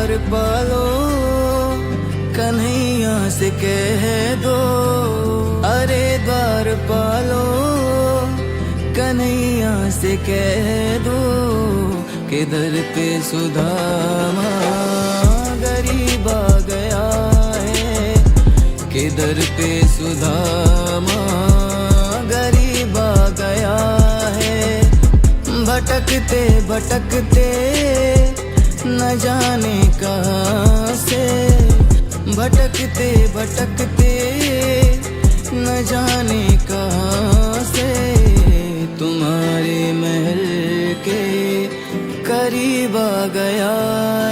द्वार पालो, कन्हैया से कह दो। अरे द्वार पालो, कन्हैया से कह दो कि दर पे सुदामा गरीब आ गया है, कि दर पे सुदामा गरीब आ गया है। भटकते भटकते न जाने कहाँ से, भटकते भटकते न जाने कहाँ से तुम्हारे महल के करीब आ गया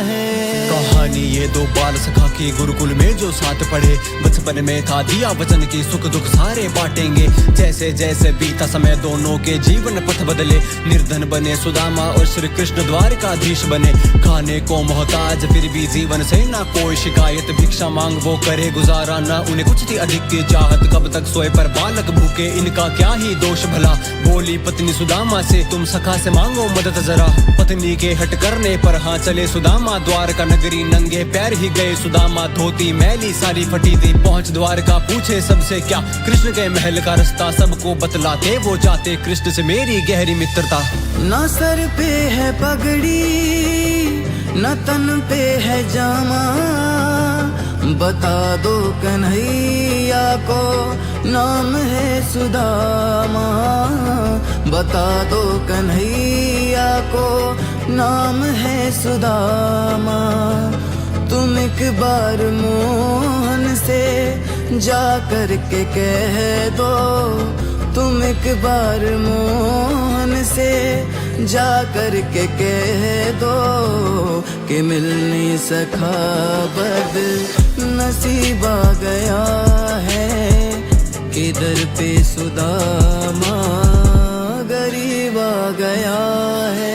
है। कहानी ये दो बाल सखा की गुरुकुल में जो साथ पढ़े, बचपन में था दिया वचन की सुख दुख सारे बांटेंगे। जैसे जैसे बीता समय दोनों के जीवन पथ बदले, निर्धन बने सुदामा और श्री कृष्ण द्वारकाधीश बने। खाने को मोहताज फिर भी जीवन से ना कोई शिकायत, भिक्षा मांग वो करे गुजारा, ना उन्हें कुछ थी अधिक की चाहत। कब तक सोए पर बालक भूखे, इनका क्या ही दोष भला। बोली पत्नी सुदामा से, तुम सखा से मांगो मदद जरा। पत्नी के हट करने पर हाँ चले सुदामा द्वारका नगरी, नंगे पैर ही गए सुदामा, धोती मैली सारी फटी थी। पहुंच द्वारका पूछे सबसे क्या, कृष्ण के महल का रास्ता सबको बतलाते वो जाते, कृष्ण से मेरी गहरी मित्रता। न सर पे है पगड़ी न तन पे है जामा, बता दो कन्हैया को नाम है सुदामा। बता दो कन्हैया को नाम है सुदामा। तुम एक बार मोहन से जा कर के कह दो, तुम एक बार मोहन से जा कर के कह दो कि मिलने सखा बद नसीब आ गया है, कि दर पे सुदामा गरीब आ गया है।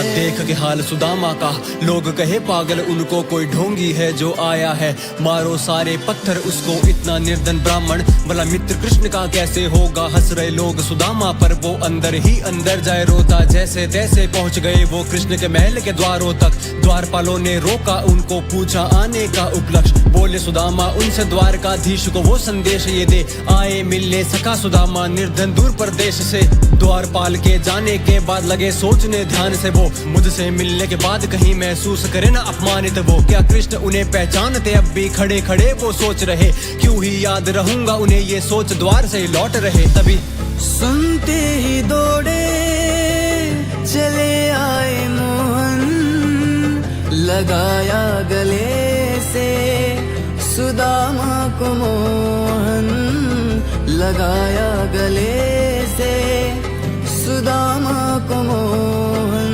देख के हाल सुदामा का, लोग कहे पागल उनको कोई ढोंगी है जो आया है। मारो सारे पत्थर उसको, इतना निर्धन ब्राह्मण भला मित्र कृष्ण का कैसे होगा। हंस रहे लोग सुदामा पर, वो अंदर ही अंदर जाए रोता। जैसे तैसे पहुंच गए वो कृष्ण के महल के द्वारों तक। द्वारपालों ने रोका उनको, पूछा आने का उपलक्ष्य। बोले सुदामा उनसे द्वारकाधीश को वो संदेश ये दे, आए मिलने सखा सुदामा निर्धन दूर प्रदेश से। द्वारपाल के जाने के बाद लगे सोचने ध्यान से वो, मुझसे मिलने के बाद कहीं महसूस करे ना अपमानित वो। क्या कृष्ण उन्हें पहचानते अब भी खड़े खड़े वो सोच रहे, क्यों ही याद रहूंगा उन्हें ये सोच द्वार से लौट रहे। तभी सुनते ही दौड़े चले आए मोहन, लगाया गले से सुदामा को मोहन। लगाया गले से सुदामा को मोहन।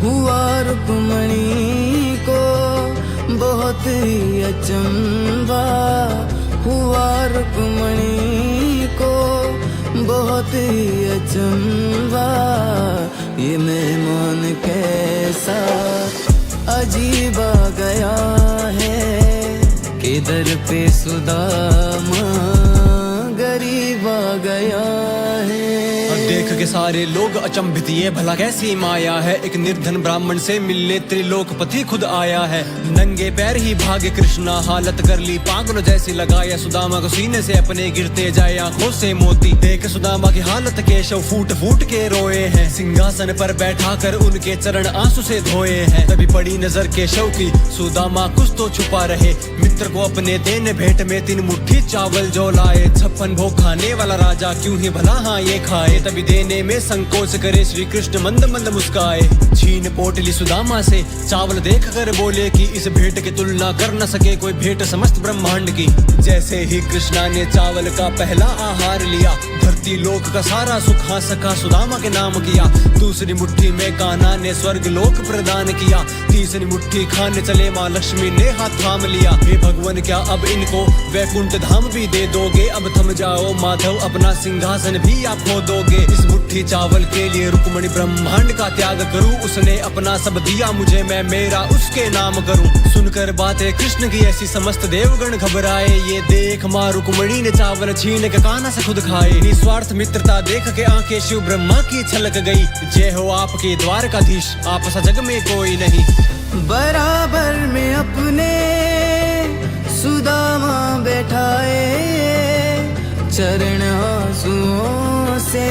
हुआ रुक्मणी को बहुत ही अचंभा, हुआ रुक्मणी को बहुत ही अचंभा। ये मेहमान कैसा अजीब आ गया है, कि दर पे सुदामा गरीब आ गया है। देख के सारे लोग अचंभित, ये भला कैसी माया है। एक निर्धन ब्राह्मण से मिलने त्रिलोकपति खुद आया है। नंगे पैर ही भागे कृष्णा, हालत कर ली पागल जैसी। लगाया सुदामा को सीने से अपने, गिरते जाए आंखों से मोती। देख सुदामा की हालत केशव फूट फूट के रोए हैं। सिंहासन पर बैठा कर उनके चरण आंसू से धोए हैं। तभी पड़ी नजर केशव की, सुदामा कुछ तो छुपा रहे। मित्र को अपने देने भेंट में 3 मुट्ठी चावल जो लाए। 56 भोग खाने वाला राजा क्यों ही भला हाँ ये खाए। तभी देने में संकोच करे श्री कृष्ण मंद मंद मुस्काए। छीन पोटली सुदामा से चावल देख कर बोले कि इस भेंट की तुलना कर न सके कोई भेंट समस्त ब्रह्मांड की। जैसे ही कृष्णा ने चावल का पहला आहार लिया, धरती लोक का सारा सुख हाँ सखा सुदामा के नाम किया। दूसरी मुट्ठी में कान्हा ने स्वर्ग लोक प्रदान किया। तीसरी मुट्ठी खाने चले माँ लक्ष्मी ने हाथ थाम लिया। हे भगवान क्या अब इनको वैकुंठ धाम भी दे दोगे? अब थम जाओ माधव, अपना सिंहासन भी आप खो दोगे। इस मुट्ठी चावल के लिए रुक्मणी ब्रह्मांड का त्याग करूं? उसने अपना सब दिया मुझे, मैं मेरा उसके नाम करूं। सुनकर बातें कृष्ण की ऐसी समस्त देवगण घबराए। ये देख माँ रुक्मणी ने चावल छीन के कान्हा से खुद खाए। निस्वार्थ मित्रता देख के आंखें शिव ब्रह्मा की छलक गई। जय हो आपके द्वारकाधीश, आप सा जग में कोई नहीं। बराबर में अपने सुदामा बैठाए, चरण आंसुओं से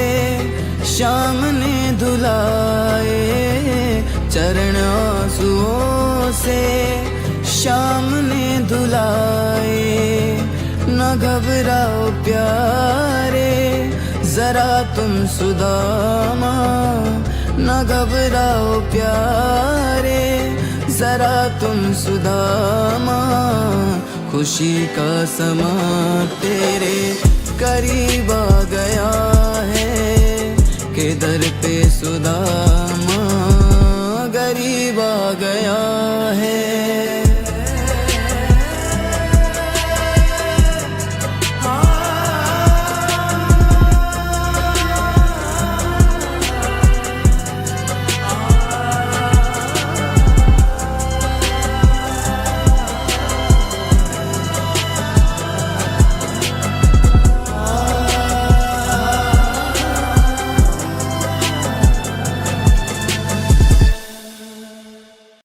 श्याम ने धुलाए। चरण आंसुओं से श्याम ने धुलाए। न घबराओ प्यारे जरा तुम सुदामा, न घबराओ प्यारे जरा तुम सुदामा। खुशी का समा तेरे करीब आ गया है, के दर पे सुदामा गरीब आ गया है।